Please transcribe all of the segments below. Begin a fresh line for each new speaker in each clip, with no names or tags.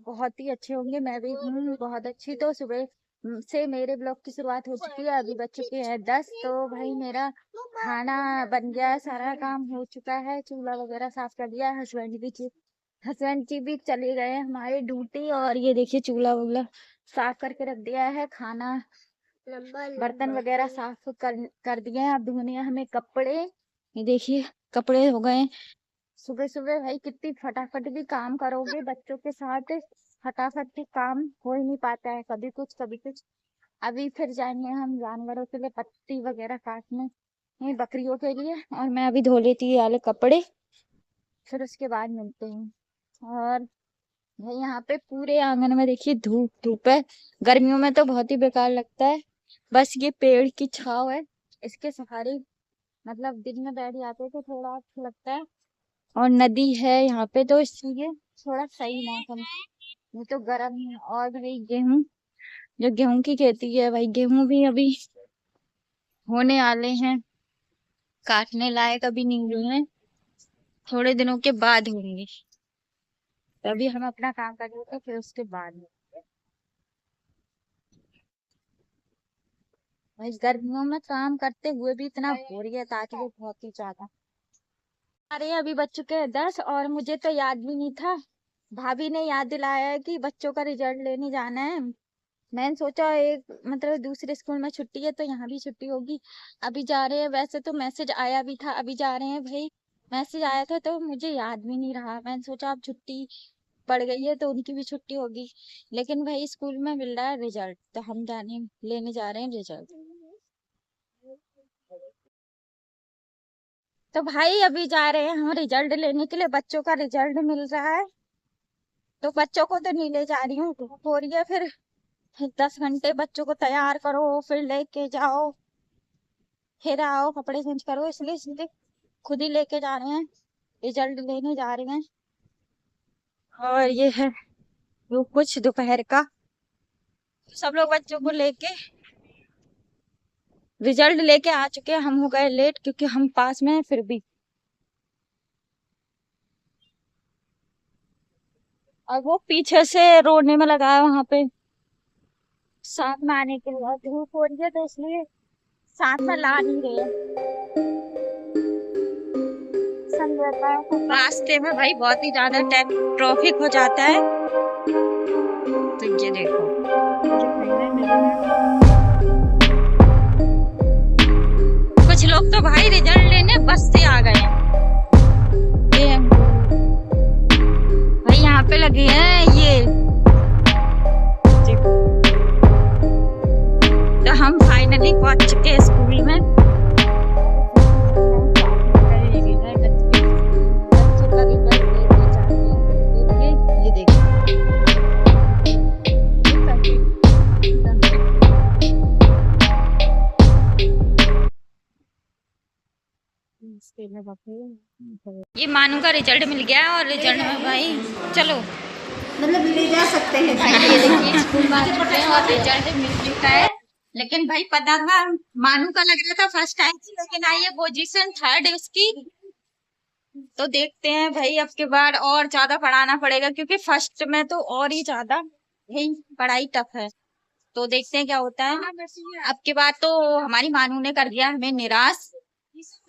बहुत ही अच्छे होंगे। मैं भी हूँ बहुत अच्छी। तो सुबह से मेरे ब्लॉग की शुरुआत हो चुकी है। अभी बज चुके हैं 10। तो भाई मेरा खाना बन गया है, सारा काम हो चुका है, चूल्हा वगैरह साफ कर दिया है। हस्बैंड जी भी चले गए हैं हमारे ड्यूटी। और ये देखिए चूल्हा वूल्हा साफ करके रख दिया है। खाना बर्तन वगैरह साफ कर दिए हैं। अब धोने हैं हमें कपड़े। ये देखिए कपड़े हो गए। सुबह सुबह भाई कितनी फटाफट भी काम करोगे बच्चों के साथ, फटाफट भी काम हो ही नहीं पाता है, कभी कुछ कभी कुछ। अभी फिर जाएंगे हम जानवरों के लिए पत्ती वगैरह काटने, ये बकरियों के लिए। और मैं अभी धो लेती ये वाले कपड़े, फिर उसके बाद मिलते हैं। और भाई यहाँ पे पूरे आंगन में देखिए धूप धूप है। गर्मियों में तो बहुत ही बेकार लगता है। बस ये पेड़ की छाव है, इसके सहारे मतलब दिन में बैठ जाते तो थोड़ा अच्छा लगता है। और नदी है यहाँ पे तो इसलिए थोड़ा सही मौसम। ये तो गर्म है। और भाई जो गेहूं की खेती है, भाई गेहूं भी अभी होने वाले हैं, काटने लायक अभी नहीं हुए हैं, थोड़े दिनों के बाद होंगे। तभी हम अपना काम करेंगे फिर उसके बाद में। भाई गर्मियों में काम करते हुए भी इतना बोरियत आती है बहुत ही ज्यादा। अरे अभी बज चुके हैं 10 और मुझे तो याद भी नहीं था। भाभी ने याद दिलाया है कि बच्चों का रिजल्ट लेने जाना है। मैंने सोचा एक मतलब दूसरे स्कूल में छुट्टी है तो यहाँ भी छुट्टी होगी, अभी जा रहे हैं। वैसे तो मैसेज आया भी था अभी जा रहे हैं भाई, मैसेज आया था तो मुझे याद भी नहीं रहा। मैंने सोचा अब छुट्टी पड़ गई है तो उनकी भी छुट्टी होगी, लेकिन भाई स्कूल में मिल रहा है रिजल्ट तो हम जाने लेने जा रहे हैं रिजल्ट। तो भाई अभी जा रहे हैं हम रिजल्ट लेने के लिए, बच्चों का रिजल्ट मिल रहा है। तो बच्चों को तो नहीं ले जा रही हूँ, धूप हो रही है। फिर 10 घंटे बच्चों को तैयार करो, फिर लेके जाओ, फिर आओ कपड़े चेंज करो, इसलिए सीधे खुद ही लेके जा रहे हैं, रिजल्ट लेने जा रहे हैं। और ये है वो कुछ दोपहर का, सब लोग बच्चों को लेके रिजल्ट लेके आ चुके हैं। हम हो गए लेट क्योंकि हम पास में हैं फिर भी। और वो पीछे से रोने में लगा है वहां पे, साथ में आने के लिए। धूप हो रही है तो इसलिए साथ में ला नहीं रहे। रहता है रास्ते में भाई बहुत ही ज्यादा ट्रैफिक हो जाता है। तो ये देखो कुछ लोग तो भाई रिजल्ट लेने बस से आ गए हैं। भाई यहाँ पे लगे हैं ये, तो हम फाइनली पहुंच चुके हैं स्कूल में। ये मानू का रिजल्ट मिल गया और रिजल्ट में भाई चलो
मतलब ले जा सकते हैं
भाई। ये देखिए स्कूल में आ चुके हैं और रिजल्ट मिल चुका है। लेकिन भाई पता था मानू का लग रहा था फर्स्ट आई थी, लेकिन आई है पोजीशन 3rd है उसकी। तो देखते हैं भाई अब के बार और ज्यादा पढ़ाना पड़ेगा क्योंकि फर्स्ट में तो और ही ज्यादा यही पढ़ाई टफ है। तो देखते हैं क्या होता है। अब के बाद तो हमारी मानू ने कर दिया हमें निराश।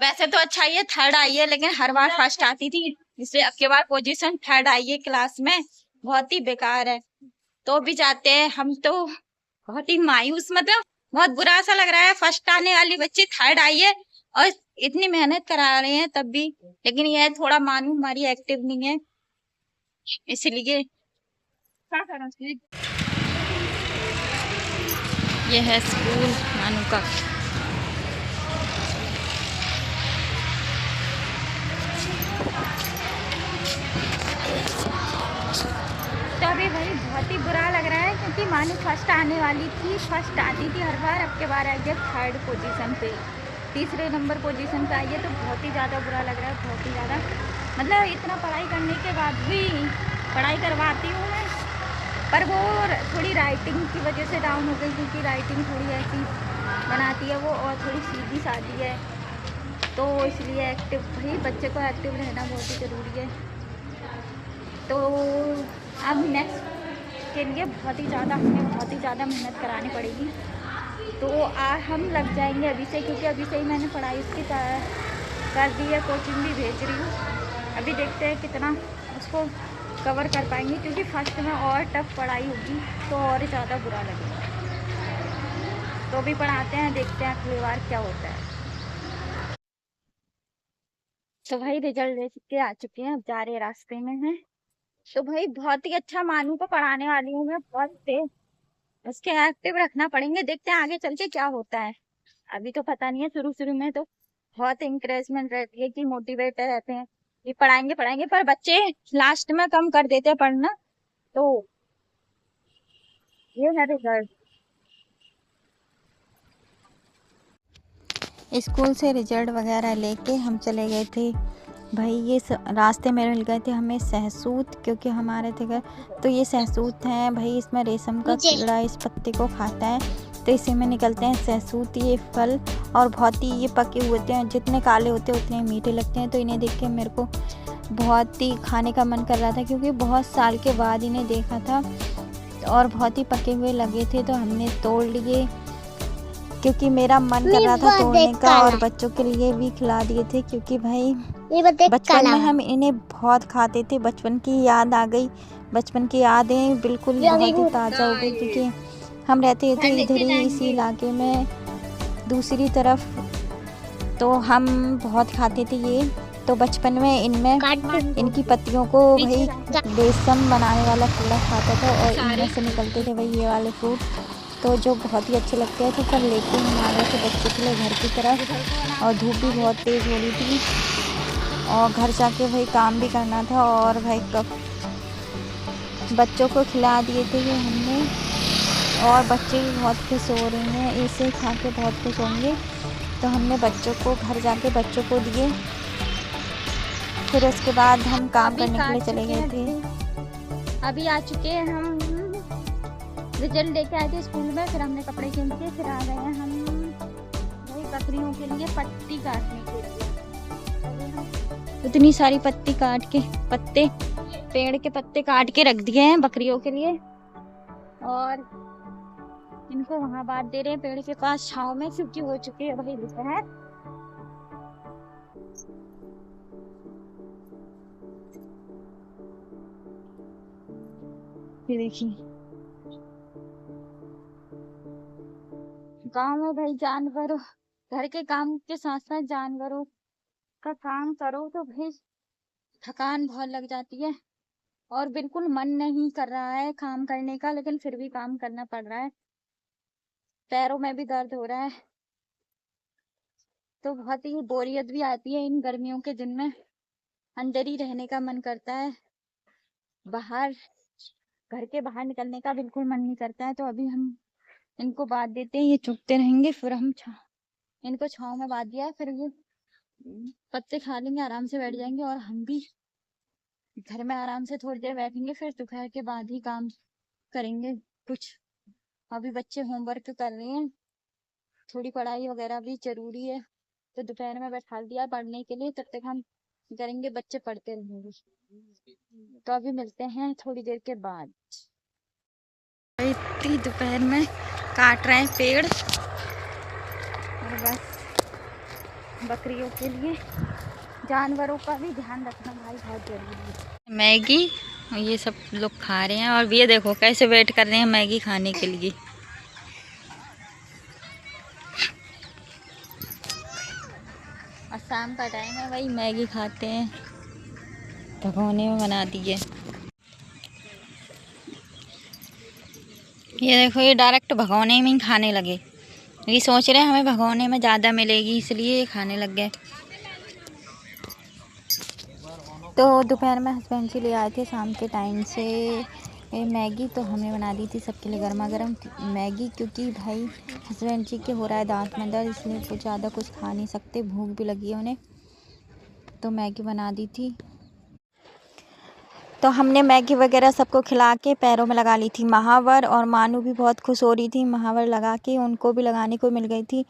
वैसे तो अच्छा ही है 3rd आई है, लेकिन हर बार फर्स्ट आती थी, इसलिए अब के बाद पोजीशन 3rd आई है क्लास में, बहुत ही बेकार है। तो भी जाते हैं हम तो बहुत ही मायूस, मतलब बहुत बुरा सा लग रहा है। फर्स्ट आने वाली बच्ची 3rd आई है और इतनी मेहनत करा रहे हैं तब भी। लेकिन यह थोड़ा मानू हमारी एक्टिव नहीं है, इसलिए ये है स्कूल मानू का। तो अभी भाई बहुत ही बुरा लग रहा है क्योंकि मानू फर्स्ट आने वाली थी, फर्स्ट आती थी हर बार। अब के बार आई है 3rd पोजीशन पे, 3रे नंबर पोजीशन पे आई है। तो बहुत ही ज़्यादा बुरा लग रहा है, बहुत ही ज़्यादा। मतलब इतना पढ़ाई करने के बाद भी पढ़ाई करवाती हूँ मैं, पर वो थोड़ी राइटिंग की वजह से डाउन हो गई क्योंकि राइटिंग थोड़ी ऐसी बनाती है वो और थोड़ी सीधी सादी है। तो इसलिए एक्टिव भाई बच्चे को एक्टिव रहना बहुत ही ज़रूरी है। तो अब नेक्स्ट इसके लिए बहुत ही ज़्यादा मेहनत करानी पड़ेगी। तो हम लग जाएंगे अभी से, क्योंकि अभी से ही मैंने पढ़ाई उसकी कर दी है, कोचिंग भी भेज रही हूँ। अभी देखते हैं कितना उसको कवर कर पाएंगे, क्योंकि फर्स्ट में और टफ पढ़ाई होगी तो और ज़्यादा बुरा लगेगा। तो भी पढ़ाते हैं, देखते हैं अगली बार क्या होता है। तो भाई रिजल्ट दे के आ चुके हैं, अब जा रहे रास्ते में हैं। तो भाई बहुत ही अच्छा मानू को पढ़ाने वाली हूँ मैं, बहुत तेज। उसके एक्टिव रखना पड़ेंगे, देखते हैं आगे चल के क्या होता है। अभी तो पता नहीं है, शुरू शुरू में तो बहुत इंकरेजमेंट रहती है कि मोटिवेट रहते हैं कि पढ़ाएंगे पढ़ाएंगे, पर बच्चे लास्ट में कम कर देते हैं पढ़ना। तो ये है रिजल्ट।
स्कूल से रिजल्ट वगैरह लेके हम चले गए थे भाई। ये रास्ते में मिल गए थे हमें सहसूत, क्योंकि हमारे थे घर। तो ये सहसूत है भाई, इसमें रेशम का कीड़ा इस पत्ते को खाता है, तो इसी में निकलते हैं सहसूत। ये फल और बहुत ही ये पके हुए होते हैं, जितने काले होते हैं उतने मीठे लगते हैं। तो इन्हें देख के मेरे को बहुत ही खाने का मन कर रहा था, क्योंकि बहुत साल के बाद इन्हें देखा था और बहुत ही पके हुए लगे थे। तो हमने तोड़ लिए, क्योंकि मेरा मन कर रहा था तोड़ने का, और बच्चों के लिए भी खिला दिए थे, क्योंकि भाई बचपन में हम इन्हें बहुत खाते थे। बचपन की याद आ गई, बचपन की यादें बिल्कुल बहुत ही ताज़ा हो गई, क्योंकि हम रहते थे इधर ही इसी इलाके में दूसरी तरफ। तो हम बहुत खाते थे ये। तो बचपन में इनमें इनकी पत्तियों को भाई रेशम बनाने वाला कीड़ा खाता था, और इनमें से निकलते थे भाई ये वाले फ्रूट, तो जो बहुत ही अच्छे लगते हैं। तो फिर लेके हम आ गए थे बच्चों के लिए घर की तरफ, और धूप भी बहुत तेज़ हो रही थी, और घर जाके भाई काम भी करना था। और भाई कब बच्चों को खिला दिए थे ये हमने, और बच्चे भी बहुत खुश हो रहे हैं, इसे खा के बहुत खुश होंगे। तो हमने बच्चों को घर जाके बच्चों को दिए। फिर उसके बाद हम काम करने के लिए चले गए थे।
अभी आ चुके हैं हम, रिजल्ट लेके आए थे स्कूल में, फिर हमने कपड़े चेंज किए, फिर आ गए हैं हम वही बकरियों के लिए पत्ती काटने के लिए। इतनी सारी पत्ती काट के पेड़ के पत्ते काट के रख दिए हैं बकरियों के लिए, और इनको वहां बांट दे रहे हैं पेड़ के पास छांव में, क्योंकि हो चुकी है भाई दोपहर। ये देखिए गांव में भाई जानवरों, घर के काम के साथ साथ जानवरों का काम करो तो भाई थकान बहुत लग जाती है, और बिल्कुल मन नहीं कर रहा है काम करने का, लेकिन फिर भी काम करना पड़ रहा है। पैरों में भी दर्द हो रहा है, तो बहुत ही बोरियत भी आती है इन गर्मियों के दिन में। अंदर ही रहने का मन करता है, बाहर घर के बाहर निकलने का बिल्कुल मन नहीं करता है। तो अभी हम इनको बांध देते हैं, ये चुगते रहेंगे, फिर हम इनको छांव में बांध दिया है, फिर ये पत्ते खा लेंगे, आराम से बैठ जाएंगे, और हम भी घर में आराम से थोड़ी देर बैठेंगे, फिर दोपहर के बाद ही काम करेंगे कुछ। अभी बच्चे होमवर्क कर रहे हैं, थोड़ी पढ़ाई वगैरह भी जरूरी है, तो दोपहर में बैठा दिया पढ़ने के लिए, तब तक हम करेंगे, बच्चे पढ़ते रहेंगे। तो अभी मिलते हैं थोड़ी देर के बाद।
इतनी दोपहर में काट रहे हैं पेड़,
और बस बकरियों के लिए जानवरों का भी ध्यान रखना भाई बहुत जरूरी है।
मैगी ये सब लोग खा रहे हैं, और ये देखो कैसे वेट कर रहे हैं मैगी खाने के लिए। और शाम का टाइम है भाई, मैगी खाते हैं, भगोने में बना दी है। ये देखो ये डायरेक्ट भगोने में ही खाने लगे, ये सोच रहे हैं हमें भगोने में ज़्यादा मिलेगी, इसलिए ये खाने लग गए। तो दोपहर में हस्बैंड जी ले आए थे शाम के टाइम से मैगी, तो हमने बना दी थी सबके लिए गर्मा गर्म मैगी, क्योंकि भाई हस्बैंड जी के हो रहा है दांत में दर्द, इसलिए कुछ ज़्यादा कुछ खा नहीं सकते, भूख भी लगी है उन्हें, तो मैगी बना दी थी। तो हमने मैगी वगैरह सबको खिला के पैरों में लगा ली थी महावर, और मानू भी बहुत खुश हो रही थी, महावर लगा के उनको भी लगाने को मिल गई थी,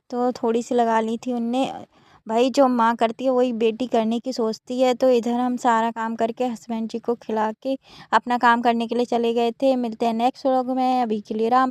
तो थोड़ी सी लगा ली थी उनने। भाई जो माँ करती है वही बेटी करने की सोचती है। तो इधर हम सारा काम करके हस्बैंड जी को खिला के अपना काम करने के लिए चले गए थे। मिलते हैं नेक्स्ट व्लॉग में, अभी के लिए राम।